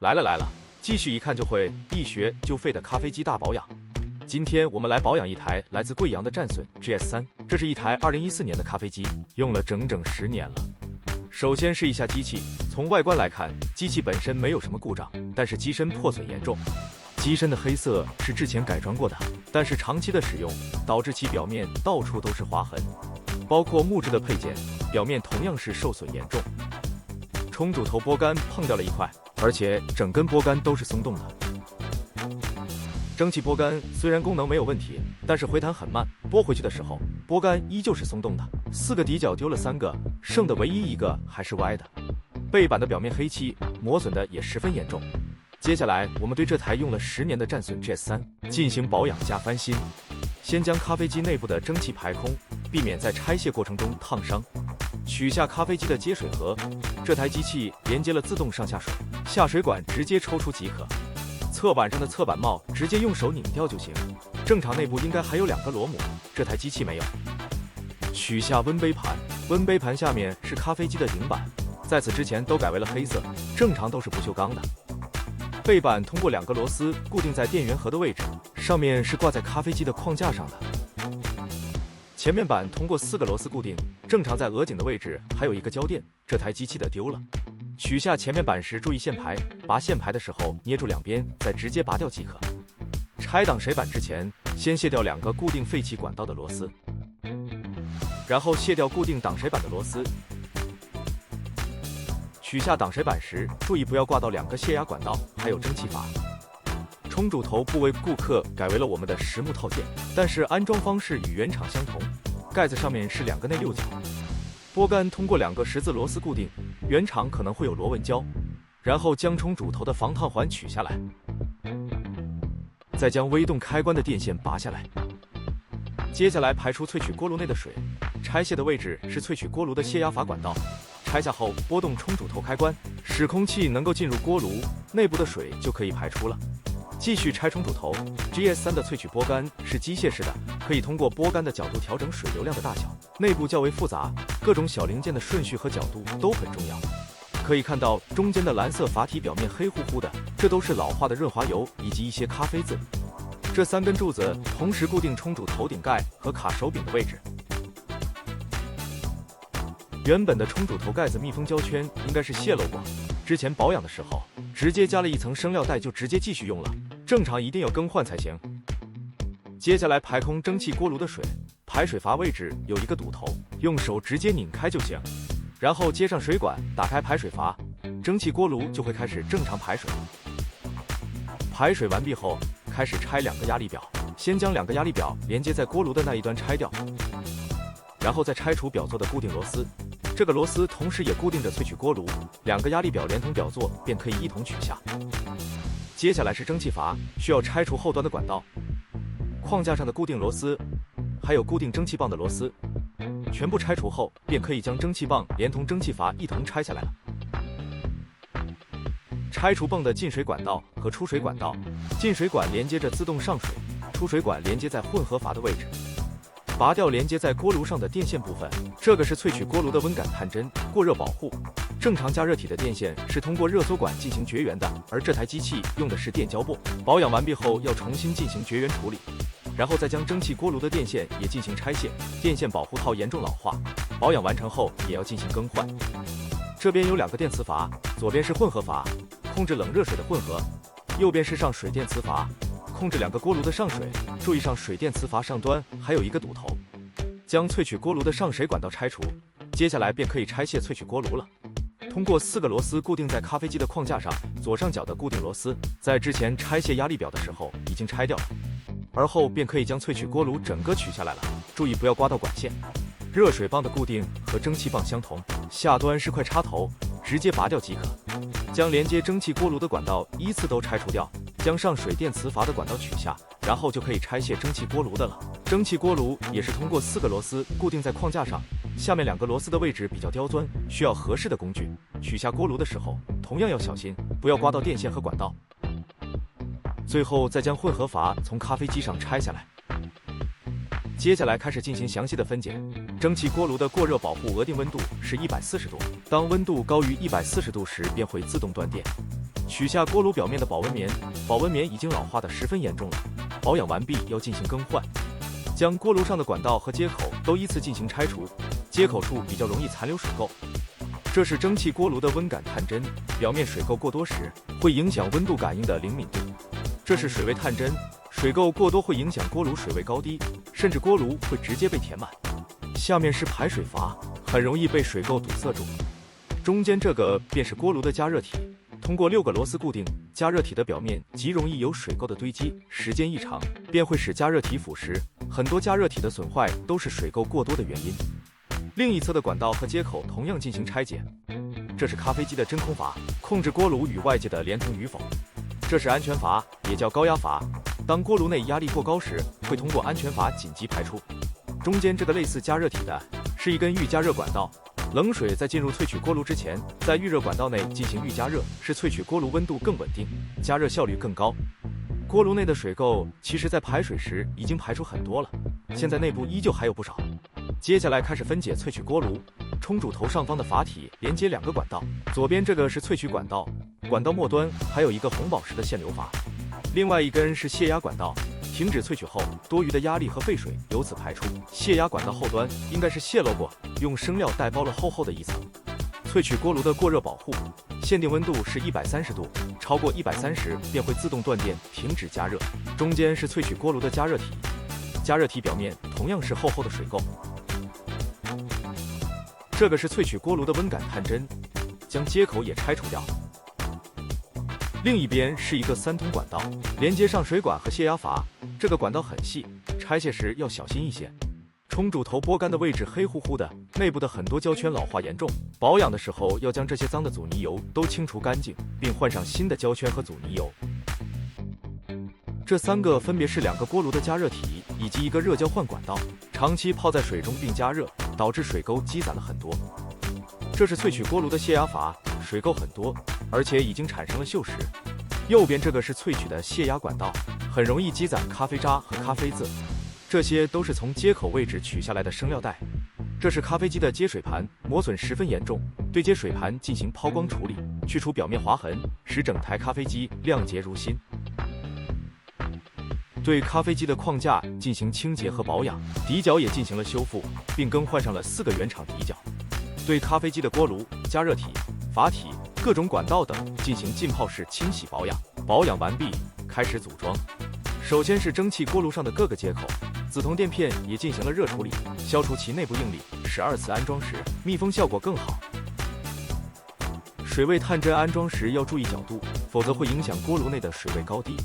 来了，继续一看就会，一学就废的咖啡机大保养。今天我们来保养一台来自贵阳的战损 GS3，这是一台2014年的咖啡机，用了整整10年了。首先试一下机器，从外观来看，机器本身没有什么故障，但是机身破损严重。机身的黑色是之前改装过的，但是长期的使用导致其表面到处都是划痕，包括木质的配件表面同样是受损严重。冲煮头拨杆碰掉了一块，而且整根拨杆都是松动的。蒸汽拨杆虽然功能没有问题，但是回弹很慢，拨回去的时候拨杆依旧是松动的。4个底角丢了3个，剩的唯一一个还是歪的。背板的表面黑漆磨损的也十分严重。接下来我们对这台用了10年的战损 GS3 进行保养加翻新。先将咖啡机内部的蒸汽排空，避免在拆卸过程中烫伤。取下咖啡机的接水盒，这台机器连接了自动上下水，下水管直接抽出即可。侧板上的侧板帽直接用手拧掉就行。正常内部应该还有2个螺母，这台机器没有。取下温杯盘，温杯盘下面是咖啡机的顶板，在此之前都改为了黑色，正常都是不锈钢的。背板通过2个螺丝固定在电源盒的位置，上面是挂在咖啡机的框架上的。前面板通过4个螺丝固定，正常在额颈的位置还有一个胶垫，这台机器的丢了。取下前面板时注意线排，拔线排的时候捏住2边，再直接拔掉即可。拆挡水板之前，先卸掉2个固定废气管道的螺丝，然后卸掉固定挡水板的螺丝。取下挡水板时，注意不要挂到2个泄压管道，还有蒸汽阀。冲煮头部为顾客改为了我们的实木套件，但是安装方式与原厂相同，盖子上面是2个内6角。拨杆通过2个十字螺丝固定，原厂可能会有螺纹胶。然后将冲煮头的防烫环取下来，再将微动开关的电线拔下来。接下来排出萃取锅炉内的水，拆卸的位置是萃取锅炉的泄压阀管道。拆下后拨动冲煮头开关，使空气能够进入锅炉，内部的水就可以排出了。继续拆冲煮头。GS3 的萃取拨杆是机械式的，可以通过拨杆的角度调整水流量的大小。内部较为复杂，各种小零件的顺序和角度都很重要。可以看到中间的蓝色阀体表面黑乎乎的，这都是老化的润滑油以及一些咖啡渍。这3根柱子同时固定冲煮头顶盖和卡手柄的位置。原本的冲煮头盖子密封胶圈应该是泄漏过，之前保养的时候直接加了一层生料袋就直接继续用了，正常一定要更换才行。接下来排空蒸汽锅炉的水，排水阀位置有一个堵头，用手直接拧开就行。然后接上水管，打开排水阀，蒸汽锅炉就会开始正常排水。排水完毕后，开始拆2个压力表，先将2个压力表连接在锅炉的那一端拆掉，然后再拆除表座的固定螺丝。这个螺丝同时也固定着萃取锅炉，2个压力表连同表座便可以一同取下。接下来是蒸汽阀，需要拆除后端的管道、框架上的固定螺丝，还有固定蒸汽棒的螺丝。全部拆除后，便可以将蒸汽棒连同蒸汽阀一同拆下来了。拆除泵的进水管道和出水管道，进水管连接着自动上水，出水管连接在混合阀的位置。拔掉连接在锅炉上的电线部分，这个是萃取锅炉的温感探针，过热保护。正常加热体的电线是通过热缩管进行绝缘的，而这台机器用的是电胶布。保养完毕后要重新进行绝缘处理。然后再将蒸汽锅炉的电线也进行拆卸，电线保护套严重老化，保养完成后也要进行更换。这边有2个电磁阀，左边是混合阀，控制冷热水的混合，右边是上水电磁阀，控制2个锅炉的上水。注意上水电磁阀上端还有一个堵头。将萃取锅炉的上水管道拆除，接下来便可以拆卸萃取锅炉了。通过4个螺丝固定在咖啡机的框架上，左上角的固定螺丝在之前拆卸压力表的时候已经拆掉了。而后便可以将萃取锅炉整个取下来了，注意不要刮到管线。热水棒的固定和蒸汽棒相同，下端是块插头，直接拔掉即可。将连接蒸汽锅炉的管道依次都拆除掉，将上水电磁阀的管道取下，然后就可以拆卸蒸汽锅炉的了。蒸汽锅炉也是通过4个螺丝固定在框架上，下面2个螺丝的位置比较刁钻，需要合适的工具。取下锅炉的时候同样要小心，不要刮到电线和管道。最后再将混合阀从咖啡机上拆下来。接下来开始进行详细的分解。蒸汽锅炉的过热保护额定温度是140度，当温度高于140度时便会自动断电。取下锅炉表面的保温棉，保温棉已经老化的十分严重了，保养完毕要进行更换。将锅炉上的管道和接口都依次进行拆除，接口处比较容易残留水垢。这是蒸汽锅炉的温感探针，表面水垢过多时会影响温度感应的灵敏度。这是水位探针，水垢过多会影响锅炉水位高低，甚至锅炉会直接被填满。下面是排水阀，很容易被水垢堵塞住。中间这个便是锅炉的加热体，通过6个螺丝固定，加热体的表面极容易有水垢的堆积，时间一长便会使加热体腐蚀。很多加热体的损坏都是水垢过多的原因。另一侧的管道和接口同样进行拆解。这是咖啡机的真空阀，控制锅炉与外界的连通与否。这是安全阀，也叫高压阀，当锅炉内压力过高时，会通过安全阀紧急排出。中间这个类似加热体的是一根预加热管道，冷水在进入萃取锅炉之前，在预热管道内进行预加热，使萃取锅炉温度更稳定，加热效率更高。锅炉内的水垢其实在排水时已经排出很多了，现在内部依旧还有不少。接下来开始分解萃取锅炉，冲煮头上方的阀体连接2个管道，左边这个是萃取管道，管道末端还有一个红宝石的限流阀，另外一根是泄压管道。停止萃取后，多余的压力和废水由此排出。泄压管道后端应该是泄漏过，用生料带包了厚厚的一层。萃取锅炉的过热保护，限定温度是130度，超过130便会自动断电停止加热。中间是萃取锅炉的加热体，加热体表面同样是厚厚的水垢。这个是萃取锅炉的温感探针，将接口也拆除掉。另一边是一个3通管道，连接上水管和泄压阀。这个管道很细，拆卸时要小心一些。冲煮头拨杆的位置黑乎乎的，内部的很多胶圈老化严重，保养的时候要将这些脏的阻尼油都清除干净，并换上新的胶圈和阻尼油。这3个分别是2个锅炉的加热体以及一个热交换管道，长期泡在水中并加热，导致水沟积攒了很多。这是萃取锅炉的泄压阀，水垢很多，而且已经产生了锈蚀。右边这个是萃取的泄压管道，很容易积攒咖啡渣和咖啡渍，这些都是从接口位置取下来的生料袋。这是咖啡机的接水盘，磨损十分严重，对接水盘进行抛光处理，去除表面划痕，使整台咖啡机亮洁如新。对咖啡机的框架进行清洁和保养，底角也进行了修复，并更换上了4个原厂底角。对咖啡机的锅炉、加热体、阀体、各种管道等进行浸泡式清洗保养。保养完毕，开始组装。首先是蒸汽锅炉上的各个接口，紫铜垫片也进行了热处理，消除其内部应力，使2次安装时密封效果更好。水位探针安装时要注意角度，否则会影响锅炉内的水位高低。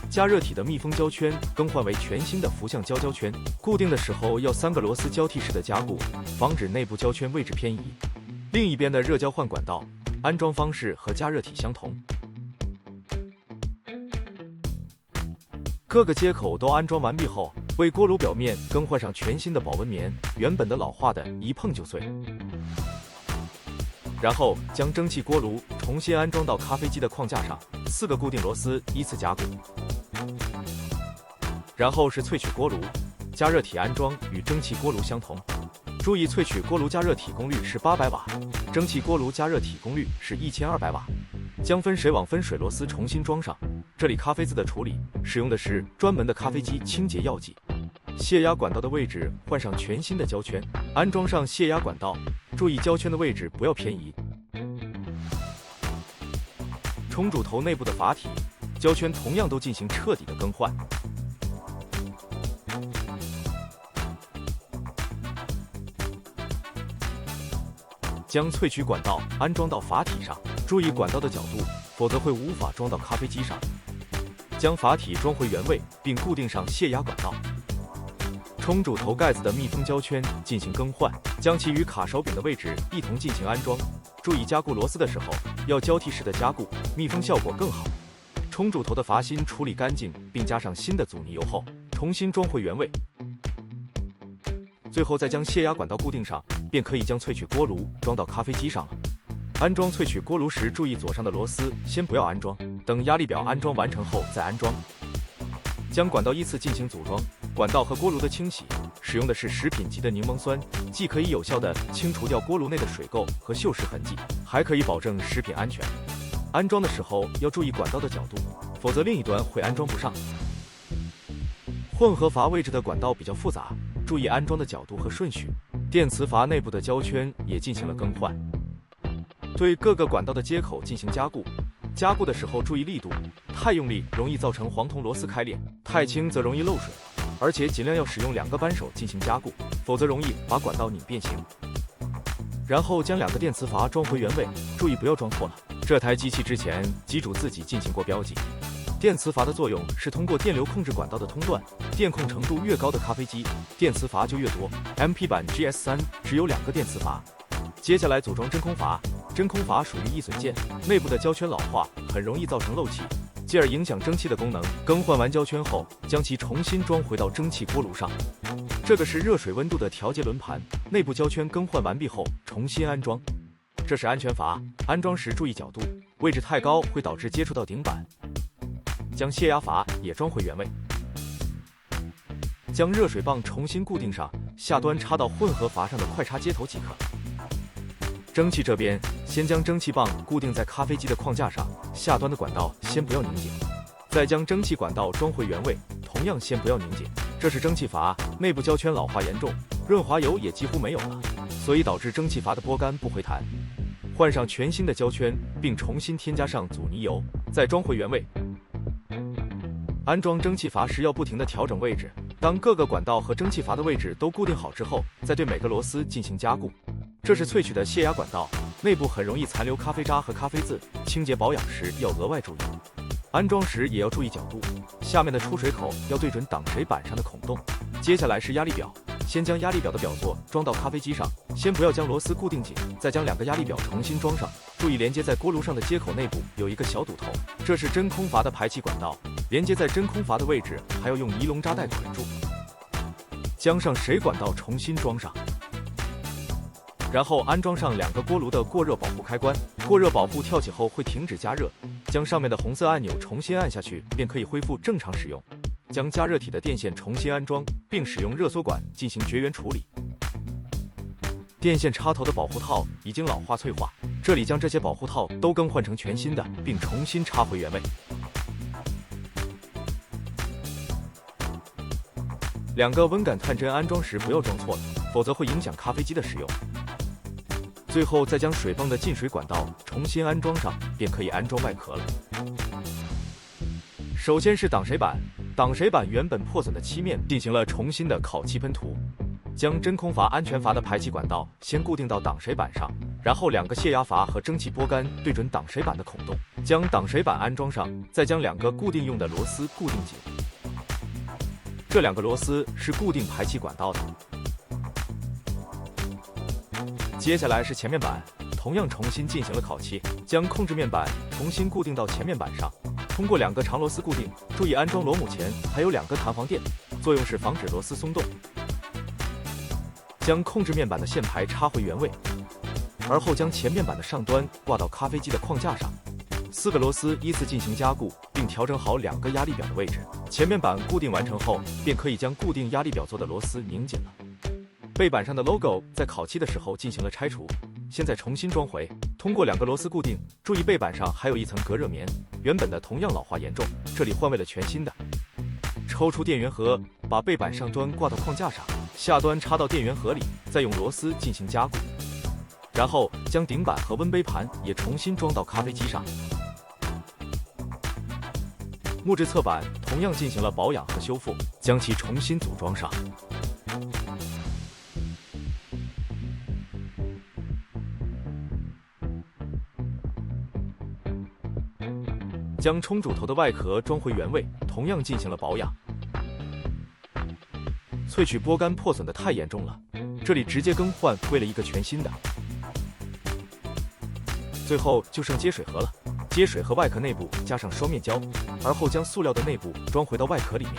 加热体的密封胶圈更换为全新的氟橡胶胶圈，固定的时候要3个螺丝交替式的加固，防止内部胶圈位置偏移。另一边的热交换管道，安装方式和加热体相同。各个接口都安装完毕后，为锅炉表面更换上全新的保温棉，原本的老化的一碰就碎。然后将蒸汽锅炉重新安装到咖啡机的框架上，4个固定螺丝依次加固。然后是萃取锅炉，加热体安装与蒸汽锅炉相同。注意萃取锅炉加热体功率是800瓦，蒸汽锅炉加热体功率是1200瓦。将分水网分水螺丝重新装上。这里咖啡渍的处理使用的是专门的咖啡机清洁药剂。泄压管道的位置换上全新的胶圈，安装上泄压管道，注意胶圈的位置不要偏移。冲煮头内部的阀体、胶圈同样都进行彻底的更换。将萃取管道安装到阀体上，注意管道的角度，否则会无法装到咖啡机上。将阀体装回原位，并固定上泄压管道。冲煮头盖子的密封胶圈进行更换，将其与卡手柄的位置一同进行安装。注意加固螺丝的时候要交替式的加固，密封效果更好。冲煮头的阀芯处理干净，并加上新的阻尼油后，重新装回原位。最后再将泄压管道固定上，便可以将萃取锅炉装到咖啡机上了。安装萃取锅炉时，注意左上的螺丝先不要安装，等压力表安装完成后再安装。将管道依次进行组装。管道和锅炉的清洗使用的是食品级的柠檬酸，既可以有效地清除掉锅炉内的水垢和锈蚀痕迹，还可以保证食品安全。安装的时候要注意管道的角度，否则另一端会安装不上。混合阀位置的管道比较复杂，注意安装的角度和顺序。电磁阀内部的胶圈也进行了更换。对各个管道的接口进行加固，加固的时候注意力度，太用力容易造成黄铜螺丝开裂，太轻则容易漏水，而且尽量要使用2个扳手进行加固，否则容易把管道拧变形。然后将2个电磁阀装回原位，注意不要装错了。这台机器之前机主自己进行过标记。电磁阀的作用是通过电流控制管道的通断，电控程度越高的咖啡机，电磁阀就越多。MP 版 GS3 只有2个电磁阀。接下来组装真空阀，真空阀属于易损件，内部的胶圈老化很容易造成漏气，继而影响蒸汽的功能。更换完胶圈后，将其重新装回到蒸汽锅炉上。这个是热水温度的调节轮盘，内部胶圈更换完毕后重新安装。这是安全阀，安装时注意角度，位置太高会导致接触到顶板。将泄压阀也装回原位，将热水棒重新固定上，下端插到混合阀上的快插接头即可。蒸汽这边，先将蒸汽棒固定在咖啡机的框架上，下端的管道先不要拧紧，再将蒸汽管道装回原位，同样先不要拧紧。这是蒸汽阀，内部胶圈老化严重，润滑油也几乎没有了，所以导致蒸汽阀的拨杆不回弹。换上全新的胶圈，并重新添加上阻尼油，再装回原位。安装蒸汽阀时要不停地调整位置，当各个管道和蒸汽阀的位置都固定好之后，再对每个螺丝进行加固。这是萃取的泄压管道，内部很容易残留咖啡渣和咖啡渍，清洁保养时要额外注意。安装时也要注意角度，下面的出水口要对准挡水板上的孔洞。接下来是压力表，先将压力表的表座装到咖啡机上，先不要将螺丝固定紧，再将2个压力表重新装上。注意连接在锅炉上的接口内部有一个小堵头，这是真空阀的排气管道，连接在真空阀的位置还要用尼龙扎带捆住。将上水管道重新装上，然后安装上2个锅炉的过热保护开关，过热保护跳起后会停止加热，将上面的红色按钮重新按下去，便可以恢复正常使用。将加热体的电线重新安装，并使用热缩管进行绝缘处理。电线插头的保护套已经老化脆化，这里将这些保护套都更换成全新的，并重新插回原位。2个温感探针安装时不要装错了，否则会影响咖啡机的使用。最后再将水泵的进水管道重新安装上，便可以安装外壳了。首先是挡水板，挡水板原本破损的漆面进行了重新的烤漆喷涂。将真空阀、安全阀的排气管道先固定到挡水板上，然后2个泄压阀和蒸汽拨杆对准挡水板的孔洞，将挡水板安装上，再将2个固定用的螺丝固定紧。这2个螺丝是固定排气管道的。接下来是前面板，同样重新进行了烤漆，将控制面板重新固定到前面板上，通过2个长螺丝固定。注意安装螺母前还有2个弹簧垫，作用是防止螺丝松动。将控制面板的线排插回原位，而后将前面板的上端挂到咖啡机的框架上。4个螺丝依次进行加固，并调整好2个压力表的位置。前面板固定完成后，便可以将固定压力表座的螺丝拧紧了。背板上的 logo 在烤漆的时候进行了拆除，现在重新装回，通过2个螺丝固定。注意背板上还有一层隔热棉，原本的同样老化严重，这里换为了全新的。抽出电源盒，把背板上端挂到框架上，下端插到电源盒里，再用螺丝进行加固。然后将顶板和温杯盘也重新装到咖啡机上。木质侧板同样进行了保养和修复，将其重新组装上。将冲煮头的外壳装回原位，同样进行了保养。萃取拨杆破损的太严重了，这里直接更换为了一个全新的。最后就剩接水盒了，接水盒外壳内部加上双面胶，而后将塑料的内部装回到外壳里面。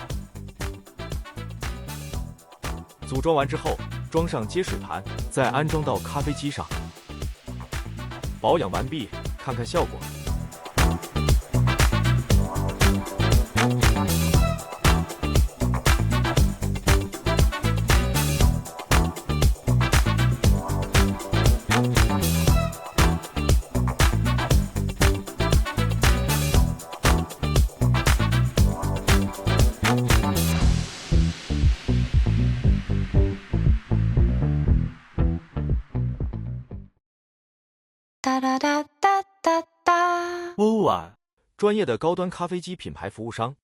组装完之后，装上接水盘，再安装到咖啡机上。保养完毕，看看效果。Wuan，专业的高端咖啡机品牌服务商，